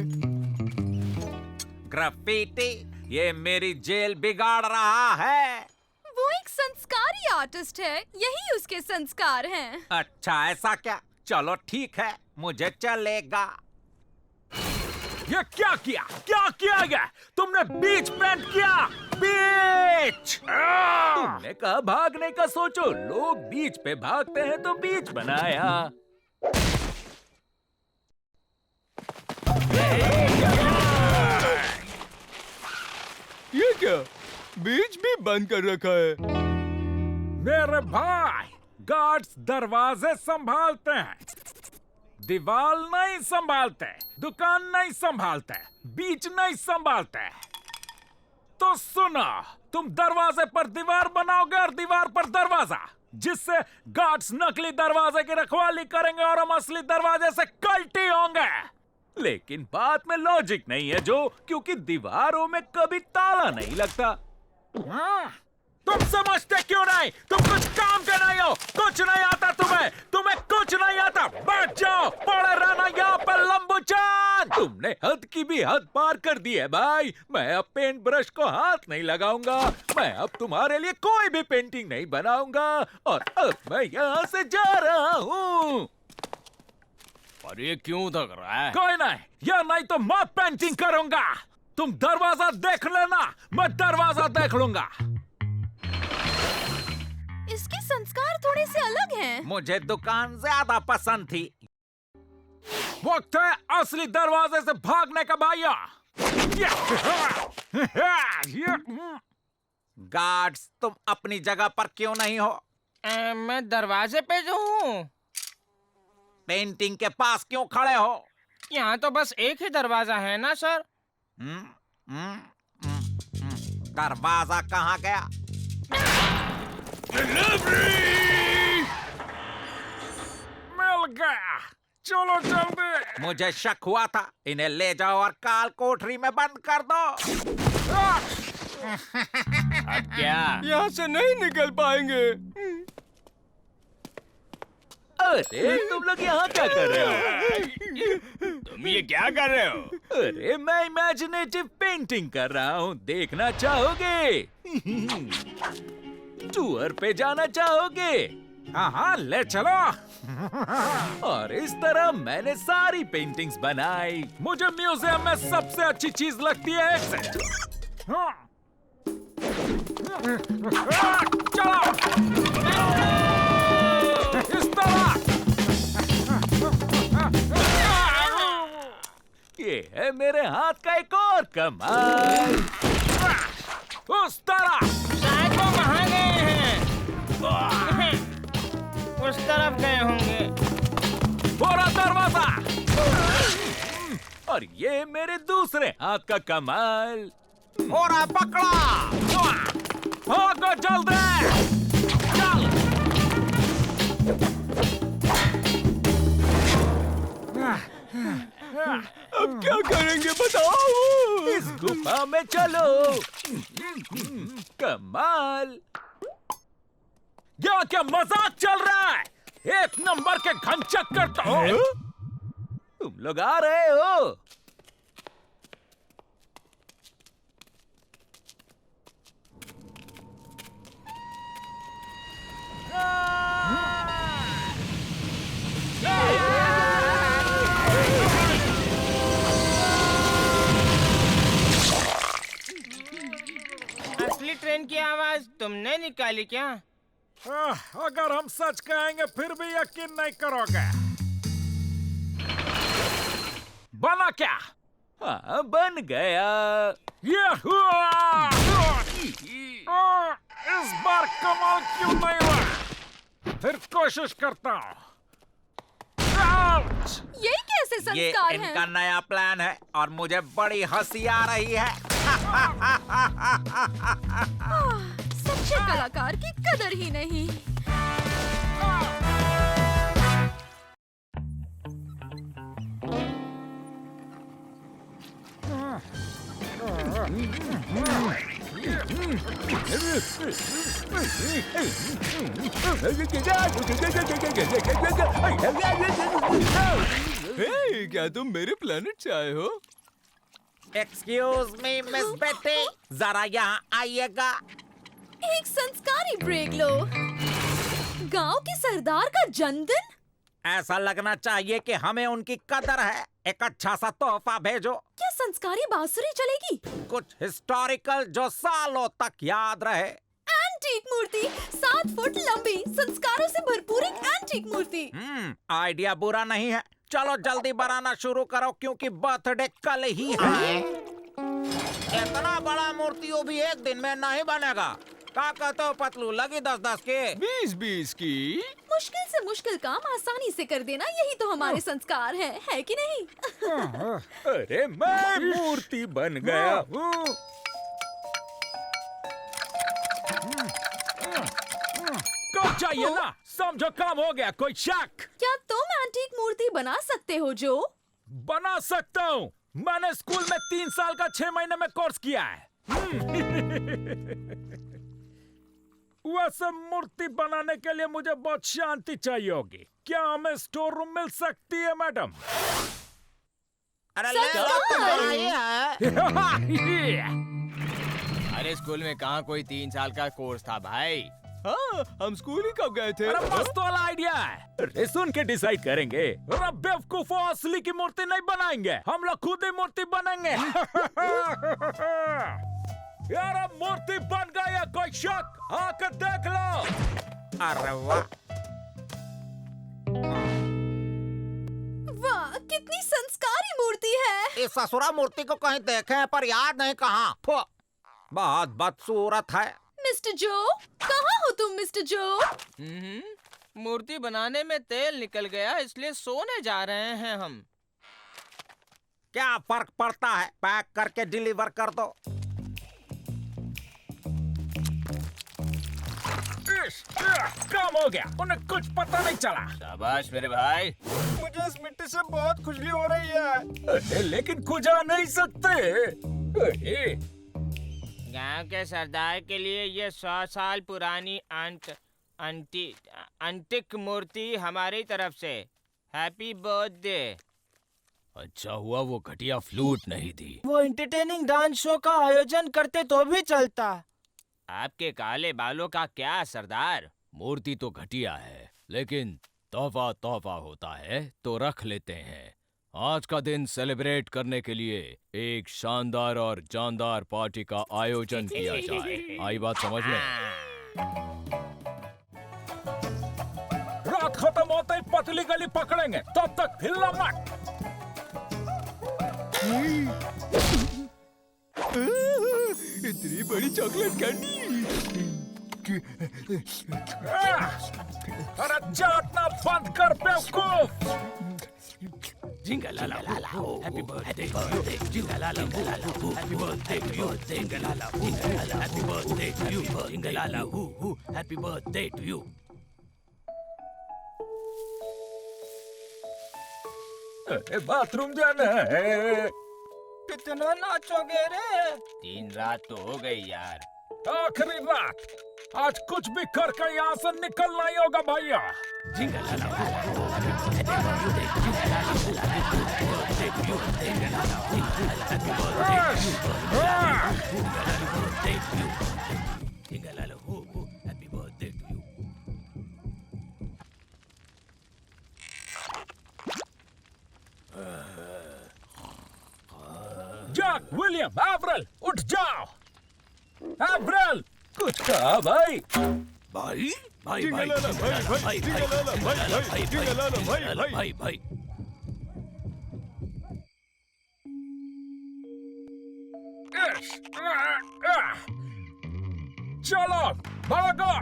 ग्राफिटी, ये मेरी जेल बिगाड़ रहा है। वो एक संस्कारी आर्टिस्ट है, यही उसके संस्कार हैं। अच्छा, ऐसा क्या? चलो ठीक है, मुझे चलेगा। ये क्या किया? क्या किया गया? तुमने बीच पेंट किया। बीच! तुमने कहा भागने का सोचो, लोग बीच पे भागते हैं तो बीच बनाया। ये क्या? बीच भी बंद कर रखा है। मेरे भाई, गार्ड्स दरवाजे संभालते हैं, दीवार नहीं संभालते, दुकान नहीं संभालते, बीच नहीं संभालते। तो सुनो, तुम दरवाजे पर दीवार बनाओगे और दीवार पर दरवाजा, जिससे गार्ड्स नकली दरवाजे की रखवाली करेंगे और हम असली दरवाजे से कल्टी होंगे। लेकिन बात में लॉजिक नहीं है जो, क्योंकि दीवारों में कभी ताला नहीं लगता। तुम समझते क्यों नहीं? तुम कुछ काम के नहीं हो, कुछ नहीं आता तुम्हें, तुम्हें कुछ नहीं आता। बैठ जाओ, पड़े रहना यहाँ पर लंबूचान। तुमने हद की भी हद पार कर दी है भाई। मैं अब पेंट ब्रश को हाथ नहीं लगाऊंगा। मैं अब तुम्हारे लिए कोई भी पेंटिंग नहीं बनाऊंगा, और अब मैं यहाँ से जा रहा हूँ। और ये क्यों थक रहा है? कोई नहीं, या नहीं तो मैं पेंटिंग करूंगा। तुम दरवाजा देख लेना, मैं दरवाजा देख लूंगा। इसके संस्कार थोड़े से अलग हैं। मुझे दुकान ज्यादा पसंद थी। वक्त है असली दरवाजे से भागने का भैया। गार्ड्स, तुम अपनी जगह पर क्यों नहीं हो? मैं दरवाजे पे जो हूँ। पेंटिंग के पास क्यों खड़े हो? यहाँ तो बस एक ही दरवाजा है ना सर? दरवाजा कहाँ गया? मिल गया। चलो जल्दी। मुझे शक हुआ था। इन्हें ले जाओ और काल कोठरी में बंद कर दो। अब क्या? यहाँ से नहीं निकल पाएंगे। अरे तुम लोग यहाँ क्या कर रहे हो? तुम ये क्या कर रहे हो? अरे मैं इमेजिनेटिव पेंटिंग कर रहा हूँ, देखना चाहोगे? टूर पे जाना चाहोगे? हाँ, ले चलो। और इस तरह मैंने सारी पेंटिंग्स बनाई। मुझे म्यूजियम में सबसे अच्छी चीज लगती है एक से। हाँ। चलो इस तरह। ये है मेरे हाथ का एक और कमाल। उस तरह। शायद वो वहाँ गए हैं। उस तरफ गए होंगे। पूरा दरवाजा। और ये मेरे दूसरे हाथ का कमाल। और पकड़ा। भागो जल्दी। चल। अब क्या करेंगे बताओ? इस गुफा में चलो। कमाल। यहाँ क्या मजाक चल रहा है? एक नंबर के घन चक्कर तो। तुम लोग आ रहे हो? असली ट्रेन की आवाज तुमने निकाली क्या? अगर हम सच कहेंगे फिर भी यकीन नहीं करोगे। बना क्या? हाँ, बन गया। ये हुआ। इस बार कमाल क्यों नहीं हुआ? फिर कोशिश करता हूँ। ये कैसे ये संस्कार हैं? इनका नया प्लान है और मुझे बड़ी हंसी आ रही है। सच्चे कलाकार की कदर ही नहीं। हे, क्या तुम मेरे प्लेनेट से आए हो? एक्सक्यूज मी मिस बेटी, जरा यहाँ आइएगा। एक संस्कारी ब्रेक लो। गांव के सरदार का जन्मदिन? ऐसा लगना चाहिए कि हमें उनकी कदर है। एक अच्छा सा तोहफा भेजो। क्या संस्कारी बांसुरी चलेगी? कुछ हिस्टोरिकल जो सालों तक याद रहे। एंटीक मूर्ति, 7 फुट लंबी, संस्कारों से भरपूर एक एंटीक मूर्ति। आइडिया बुरा नहीं है। चलो जल्दी बनाना शुरू करो क्योंकि बर्थडे कल ही है। इतना बड़ा मूर्ति वो भी एक दिन में नहीं बनेगा। क्या कहते हो पतलू, लगी 10-10 के? 20-20 की। मुश्किल से मुश्किल काम आसानी से कर देना, यही तो हमारे संस्कार है कि नहीं? अरे मैं मूर्ति बन गया हूँ। कब चाहिए ना? समझो काम हो गया। कोई शक? क्या तुम एंटीक मूर्ति बना सकते हो जो? बना सकता हूँ। मैंने स्कूल में 3 साल का 6 महीने में कोर्स किया है। वैसे मूर्ति बनाने के लिए मुझे बहुत शांति चाहिए होगी। क्या हमें स्टोर रूम मिल सकती है मैडम? अरे ले लो, तुम बनाइए है। अरे स्कूल में कहाँ कोई 3 साल का कोर्स था भाई। हाँ, हम स्कूल ही कब गए थे? अरे मस्त वाला आइडिया है। अरे सुन के डिसाइड करेंगे। अरे बेवकूफो, असली की मूर्ति नहीं बनाएंगे, हम लोग खुद ही मूर्ति बनेंगे। यार अब मूर्ति बन गई है, कोई शक? आकर देख लो। अरे वाह, वाह, कितनी संस्कारी मूर्ति है। इस ससुरा मूर्ति को कहीं देखे हैं पर याद नहीं कहाँ। बहुत बदसूरत है। मिस्टर जो, कहाँ हो तुम मिस्टर जो? मूर्ति बनाने में तेल निकल गया, इसलिए सोने जा रहे हैं हम। क्या फर्क पड़ता है, पैक करके डिलीवर कर दो। काम हो गया, उन्हें कुछ पता नहीं चला। शाबाश मेरे भाई। मुझे इस मिट्टी से बहुत खुजली हो रही है। लेकिन खुजा नहीं सकते। गांव के सरदार के लिए ये 100 साल पुरानी अंतिक मूर्ति हमारी तरफ से। Happy birthday. अच्छा हुआ वो घटिया फ्लूट नहीं थी। वो एंटरटेनिंग डांस शो का आयोजन करते तो भी चलता। आपके काले बालों का क्या सरदार? मूर्ति तो घटिया है, लेकिन तोहफा तोहफा होता है तो रख लेते हैं। आज का दिन सेलिब्रेट करने के लिए एक शानदार और जानदार पार्टी का आयोजन किया जाए। आई बात समझ में? रात खत्म होते ही पतली गली पकड़ेंगे, तब तक हिलना मत। इतनी बड़ी चॉकलेट कैंडी। अरे चाटना बंद कर बेवकूफ। जिंगलाला हैप्पी बर्थडे जिंगलाला हैप्पी बर्थडे जिंगलाला हैप्पी बर्थडे जिंगलाला happy birthday to you. Bathroom जाना है। कितना नाचोगे रे? 3 रात तो हो गई यार। आखिरी रात, आज कुछ भी करके यहाँ से निकलना ही होगा भैया। जैक, विलियम, एवरेल, उठ जाओ। एवरेल, कुछ कहा भाई? भाई भाई भाई भाई भाई भाई भाई। चलो भागो।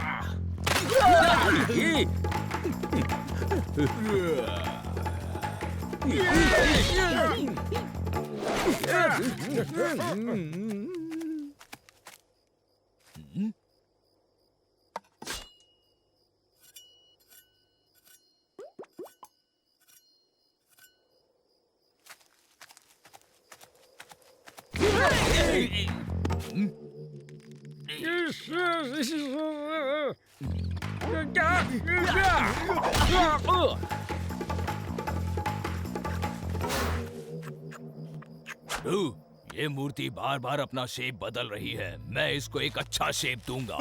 ये मूर्ति बार बार अपना शेप बदल रही है। मैं इसको एक अच्छा शेप दूंगा।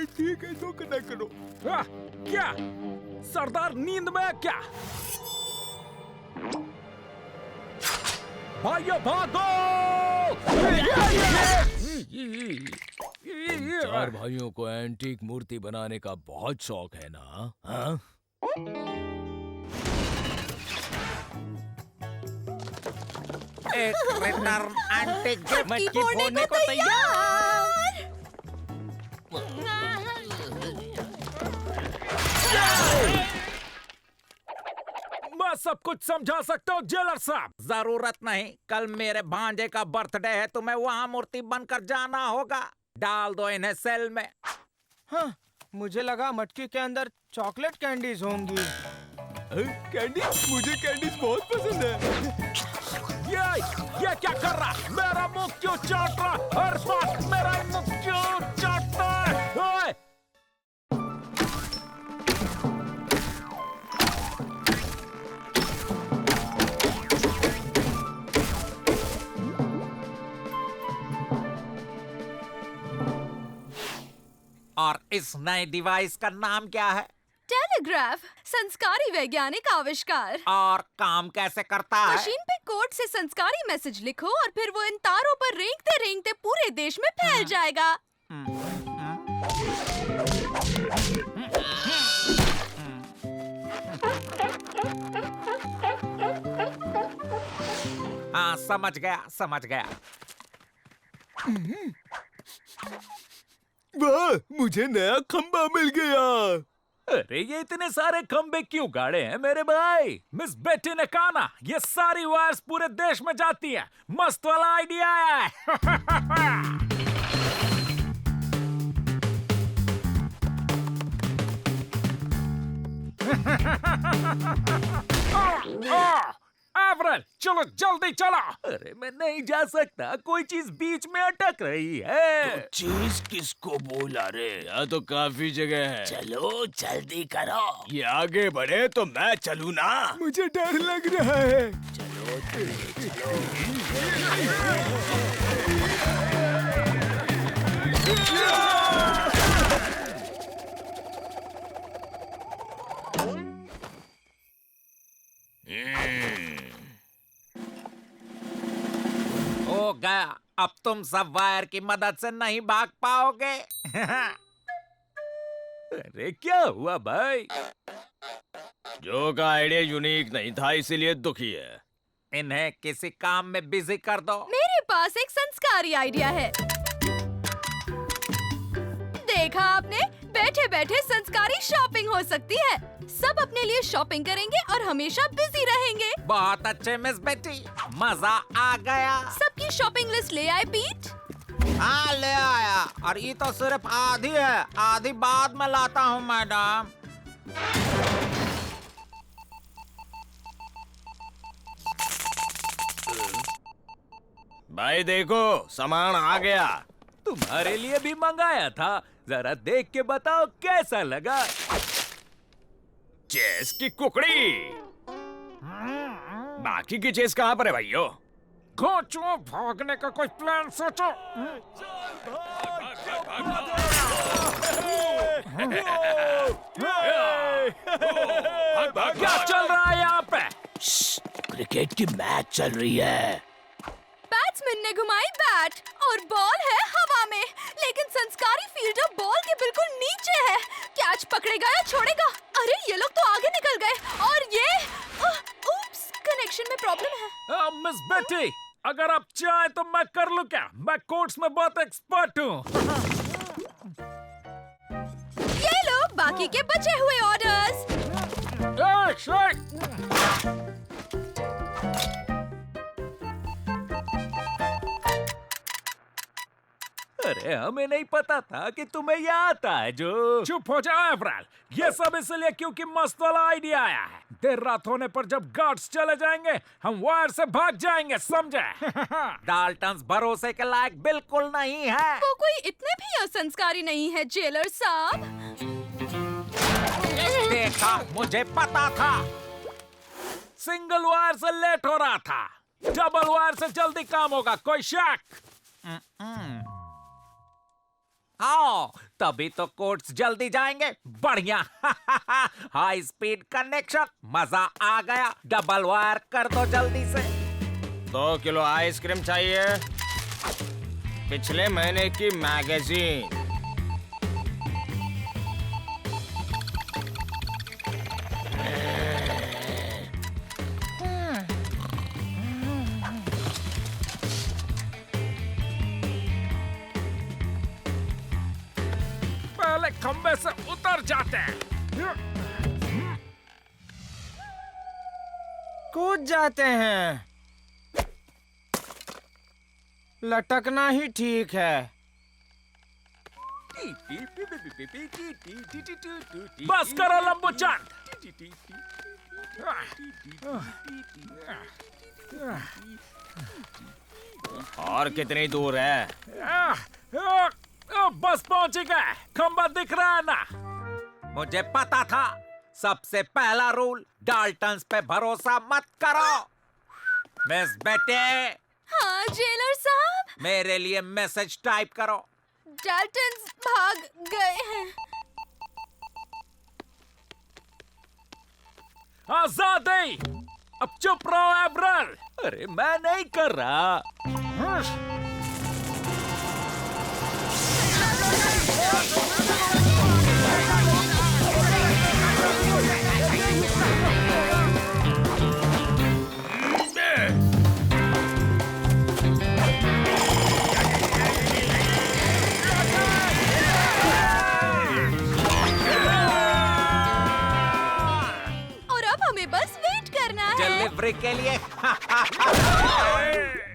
ठीक है, तो ना करो। क्या सरदार नींद में है क्या? भाइयों भागो! 4 भाइयों को एंटीक मूर्ति बनाने का बहुत शौक है ना? हाँ? एक रिटर्न एंटीक गिफ्ट। मटकी फोड़ने को तैयार। मैं सब कुछ समझा सकता हूँ जेलर साहब। जरूरत नहीं, कल मेरे भांजे का बर्थडे है, तुम्हें वहाँ मूर्ति बनकर जाना होगा। डाल दो इन्हें सेल में। हाँ, मुझे लगा मटकी के अंदर चॉकलेट कैंडीज होंगी। कैंडी? मुझे कैंडीज बहुत पसंद है। ये क्या कर रहा? मेरा मुंह क्यों चाट रहा? हर बात मेरा ही मुंह क्यों चाटता है? ओए! और इस नए डिवाइस का नाम क्या है? टेलीग्राफ, संस्कारी वैज्ञानिक आविष्कार। और काम कैसे करता है? मशीन पे कोड से संस्कारी मैसेज लिखो और फिर वो इन तारों पर रेंगते रेंगते पूरे देश में फैल जाएगा। हाँ, समझ गया समझ गया। वाह, मुझे नया खंबा मिल गया। अरे ये इतने सारे खंबे क्यों गाड़े हैं मेरे भाई? मिस बेटी ने कहा ना, ये सारी वायर्स पूरे देश में जाती हैं। मस्त वाला आइडिया है। एवरेल, चलो जल्दी चलो। अरे मैं नहीं जा सकता, कोई चीज बीच में अटक रही है। चीज किसको बोला रे? यहाँ तो काफी जगह है। चलो जल्दी करो। ये आगे बढ़े तो मैं चलूँ ना? मुझे डर लग रहा है। चलो हो गया, अब तुम सब वायर की मदद से नहीं भाग पाओगे। अरे क्या हुआ भाई? जो का आइडिया यूनिक नहीं था, इसीलिए दुखी है। इन्हें किसी काम में बिजी कर दो। मेरे पास एक संस्कारी आइडिया है। देखा आपने, बैठे बैठे संस्कारी शॉपिंग हो सकती है। सब अपने लिए शॉपिंग करेंगे और हमेशा बिजी रहेंगे। बहुत अच्छे मिस बेटी, मजा आ गया। सबकी शॉपिंग लिस्ट ले आए पीट? हाँ ले आया, और ये तो सिर्फ आधी है, आधी बाद में लाता हूँ मैडम। भाई देखो, सामान आ गया। तुम्हारे लिए भी मंगाया था, जरा देख के बताओ कैसा लगा। चेस की कुकड़ी। बाकी की चेस कहाँ पर है भाइयों? खोचो, भागने का कोई प्लान सोचो। क्या चल रहा है यहाँ पे? क्रिकेट की मैच चल रही है। बैट्समैन ने घुमाई बैट और बॉल है हवा में, लेकिन संस्कारी फील्डर बॉल के बिल्कुल नीचे है। कैच पकड़ेगा या छोड़ेगा? अरे ये लोग तो आगे निकल गए, और ये उप्स, कनेक्शन में प्रॉब्लम है। मिस बेटी, अगर आप चाहें तो मैं कर लूं क्या? मैं कोर्ट्स में बहुत एक्सपर्ट हूँ। ये लो बाकी के बचे हुए ऑर्डर्स। अरे हमें नहीं पता था कि तुम्हें ये आता है जो। चुप हो जाओ एवरेल, ये सब इसलिए क्योंकि मस्त वाला आइडिया आया है। देर रात होने पर जब गार्ड्स चले जाएंगे, हम वायर से भाग जाएंगे, समझे? डाल्टन्स भरोसे के लायक बिल्कुल नहीं है। वो कोई इतने भी असंस्कारी नहीं है जेलर साहब। देखा, मुझे पता था। सिंगल वायर से लेट हो रहा था, डबल वायर से जल्दी काम होगा, कोई शक? आओ, तभी तो कोर्ट्स जल्दी जाएंगे। बढ़िया। हाई स्पीड कनेक्शन, मजा आ गया। डबल वायर कर दो जल्दी से। 2 किलो आइसक्रीम चाहिए। पिछले महीने की मैगजीन। पहले खंबे से उतर जाते हैं। कूद जाते हैं। लटकना ही ठीक है। बस करो लंबू चंद। और कितनी दूर है? बस पहुंच गए, खंबा दिख रहा है ना? मुझे पता था। सबसे पहला रूल, डाल्टन्स पे भरोसा मत करो। मिस बेटे, हाँ जेलर साहब। मेरे लिए मैसेज टाइप करो। डाल्टन्स भाग गए हैं। आजादी, अब चुप रहो एवरेल। अरे मैं नहीं कर रहा। डिलीवरी के लिए।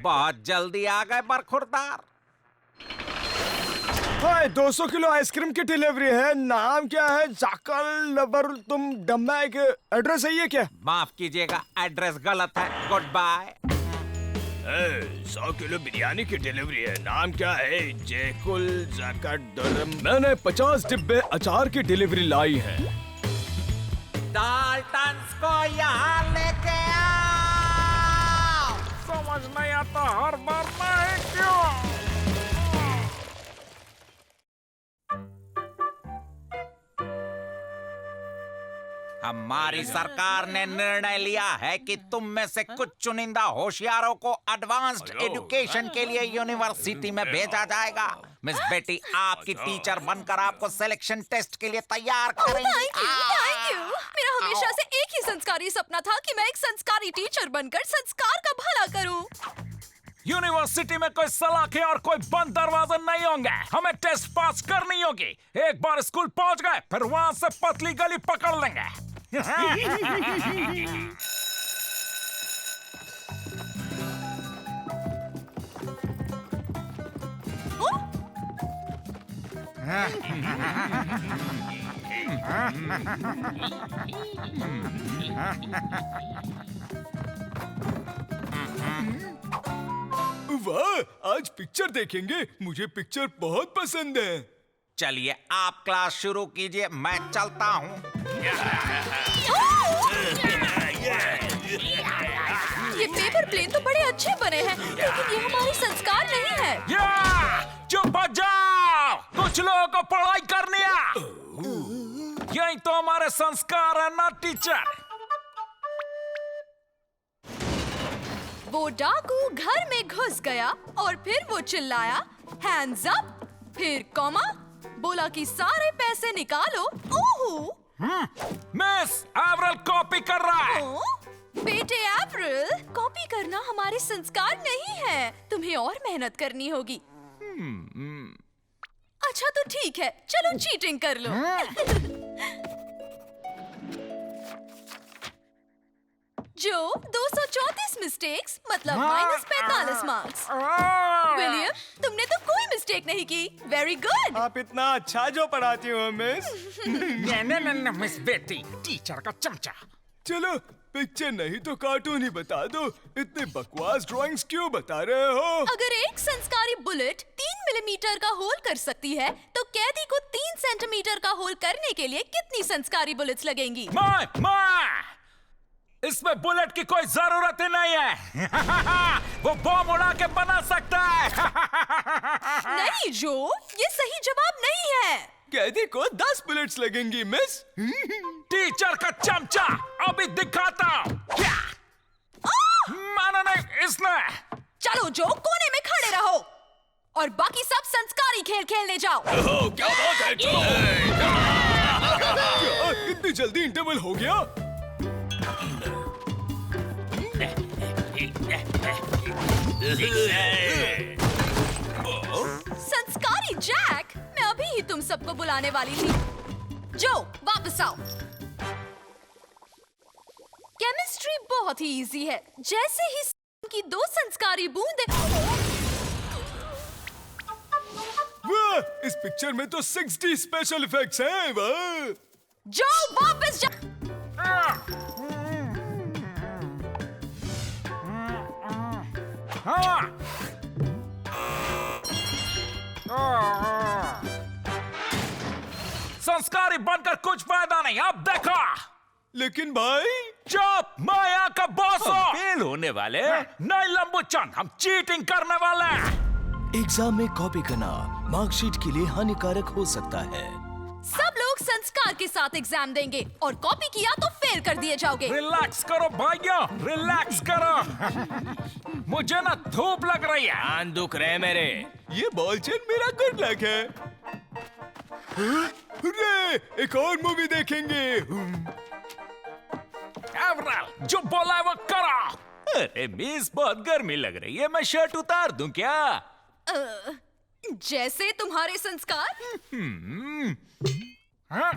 बहुत जल्दी आ गए बरखुरदार। हाय, 200 किलो आइसक्रीम की डिलीवरी है। नाम क्या है? जाकल लबर तुम डम्बैक। एड्रेस सही है क्या? माफ कीजिएगा, एड्रेस गलत है। Good bye. 100 किलो बिरयानी की डिलीवरी है। नाम क्या है? जयकुल जाकट दरम। मैंने 50 डिब्बे अचार की डिलीवरी लाई है। डाल्टन्स को यहाँ लेके आओ। समझ नहीं आता हर बार मैं क्यों। हमारी सरकार ने निर्णय लिया है कि तुम में से कुछ चुनिंदा होशियारों को एडवांस्ड एजुकेशन के लिए यूनिवर्सिटी में भेजा जाएगा। मिस बेटी, आपकी टीचर बनकर आपको सिलेक्शन टेस्ट के लिए तैयार करेंगी। Thank you. मेरा हमेशा से एक ही संस्कारी सपना था कि मैं एक संस्कारी टीचर बनकर संस्कार का भला करूं। यूनिवर्सिटी में कोई सलाखें और कोई बंद दरवाजे नहीं होंगे। हमें टेस्ट पास करनी होगी। एक बार स्कूल पहुंच गए, फिर वहां से पतली गली पकड़ लेंगे। वाह, आज पिक्चर देखेंगे। मुझे पिक्चर बहुत पसंद है। चलिए आप क्लास शुरू कीजिए, मैं चलता हूँ। ये पेपर प्लेन तो बड़े अच्छे बने हैं, लेकिन ये हमारे संस्कार नहीं है। या चुप हो जाओ, कुछ लोगों को पढ़ाई करनी है। यही तो हमारे संस्कार है ना टीचर। वो डाकू घर में घुस गया और फिर वो चिल्लाया, हैंड्स अप, फिर कॉमा, बोला कि सारे पैसे निकालो। ओह, मिस एवरल कॉपी कर रहा है। बेटे अप्रैल, कॉपी करना हमारे संस्कार नहीं है। तुम्हें और मेहनत करनी होगी। अच्छा तो ठीक है, चलो चीटिंग कर लो। जो 234 मिस्टेक्स मतलब माइनस 45 मार्क्स। विलियम, तुमने तो कोई मिस्टेक नहीं की। Very good. आप इतना अच्छा जो पढ़ाती हो मिस। न, मिस बेटी, टीचर का चमचा। चलो पिक्चर नहीं तो कार्टून ही बता दो। इतने बकवास ड्राइंग्स क्यों बता रहे हो? अगर एक संस्कारी बुलेट 3 मिलीमीटर का होल कर सकती है, तो कैदी को 3 सेंटीमीटर का होल करने के लिए कितनी संस्कारी बुलेट्स लगेंगी? मैं इसमें बुलेट की कोई जरूरत ही नहीं है। वो बम उड़ा के बना सकता है। नहीं जो, ये सही जवाब नहीं है। कैदी को 10 बुलेट्स लगेंगी मिस। टीचर का चमचा, अभी दिखाता हूँ। माना नहीं इसने। चलो जो, कोने में खड़े रहो और बाकी सब संस्कारी खेल खेलने जाओ। क्या बात है? चलो। क्या इतनी जल्दी इंटरवल हो गया? संस्कारी जैक, मैं अभी ही तुम सबको बुलाने वाली थी। जो, वापस आओ। केमिस्ट्री बहुत ही इजी है। जैसे ही की 2 संस्कारी बूंदें। वाह, इस पिक्चर में तो 60 स्पेशल इफेक्ट्स हैं। वाह। जो, वापस जा। संस्कारी बनकर कुछ फायदा नहीं। अब देखो। लेकिन भाई, चुप, मैं यहाँ का बॉस हूँ। फेल होने वाले। नहीं लंबूचन, हम चीटिंग करने वाले हैं। एग्जाम में कॉपी करना मार्कशीट के लिए हानिकारक हो सकता है। सब लोग संस्कार के साथ एग्जाम देंगे और कॉपी किया तो फेल कर दिए जाओगे। रिलैक्स करो भाइयों, रिलैक्स करो। मुझे ना धूप लग रही है। कान दुख रहे मेरे। ये बॉल चेन मेरा गुड लक है। हुर्रे, एक और मूवी देखेंगे। एवरल, जो बोला है वो करो। अरे मिस, बहुत गर्मी लग रही है, मैं शर्ट उतार दूं क्या? जैसे तुम्हारे संस्कार। हाँ?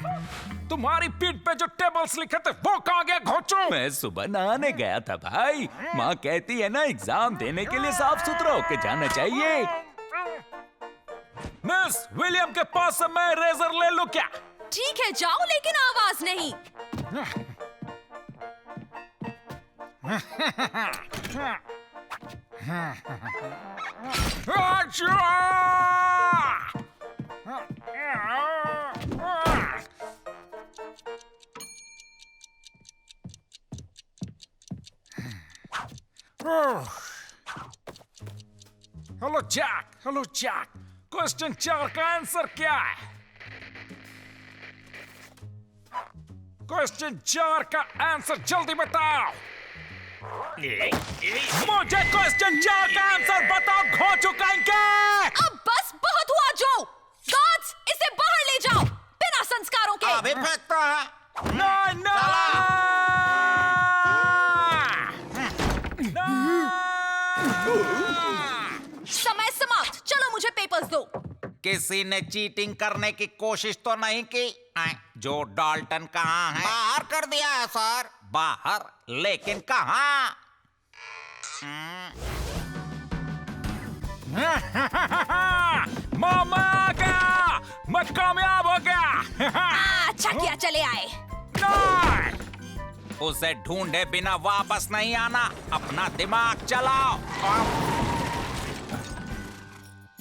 तुम्हारी पीठ पे जो टेबल्स लिखे थे वो कहाँ गए घोंचू? मैं सुबह नहाने गया था भाई। माँ कहती है ना एग्जाम देने के लिए साफ सुथरा होके जाना चाहिए। मिस विलियम के पास से मैं रेजर ले लूं क्या? ठीक है जाओ, लेकिन आवाज नहीं। Hello Jack, hello Jack. Question 4 का आंसर क्या है? क्वेश्चन 4 का आंसर जल्दी बताओ। मुझे क्वेश्चन 4 का आंसर बताओ घोंचू कहेंगे। अब बस बहुत हुआ जो। गार्ड्स, इसे बाहर ले जाओ बिना संस्कारों के। अभी फेंकता है। नहीं समय समाप्त, चलो मुझे पेपर्स दो। किसी ने चीटिंग करने की कोशिश तो नहीं की? जो डाल्टन कहाँ है? बाहर कर दिया है सर। बाहर? लेकिन कहाँ? मामा आ गया, मैं कामयाब हो गया। अच्छा किया चले आए। नहीं! उसे ढूंढे बिना वापस नहीं आना। अपना दिमाग चलाओ।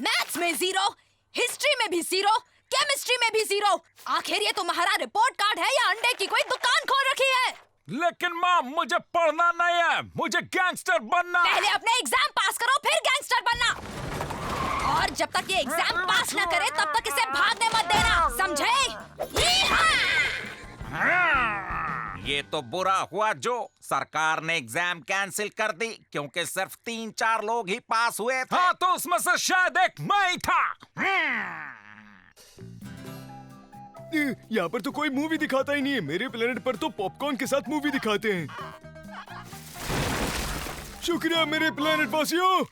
मैथ्स में 0, हिस्ट्री में भी 0, केमिस्ट्री में भी 0। आखिर ये तुम्हारा रिपोर्ट कार्ड है या अंडे की कोई दुकान खोल रखी है? लेकिन माँ मुझे पढ़ना नहीं है, मुझे गैंगस्टर बनना। पहले अपने एग्जाम पास करो फिर गैंगस्टर बनना। और जब तक ये एग्जाम पास न करे तब तक इसे भागने मत देना, समझे? ये तो बुरा हुआ जो सरकार ने एग्जाम कैंसिल कर दी क्योंकि सिर्फ 3-4 लोग ही पास हुए थे। हाँ तो उसमें से शायद एक मैं ही था। यहाँ पर तो कोई मूवी दिखाता ही नहीं है। मेरे प्लेनेट पर तो पॉपकॉर्न के साथ मूवी दिखाते हैं। शुक्रिया मेरे प्लेनेट वासियों।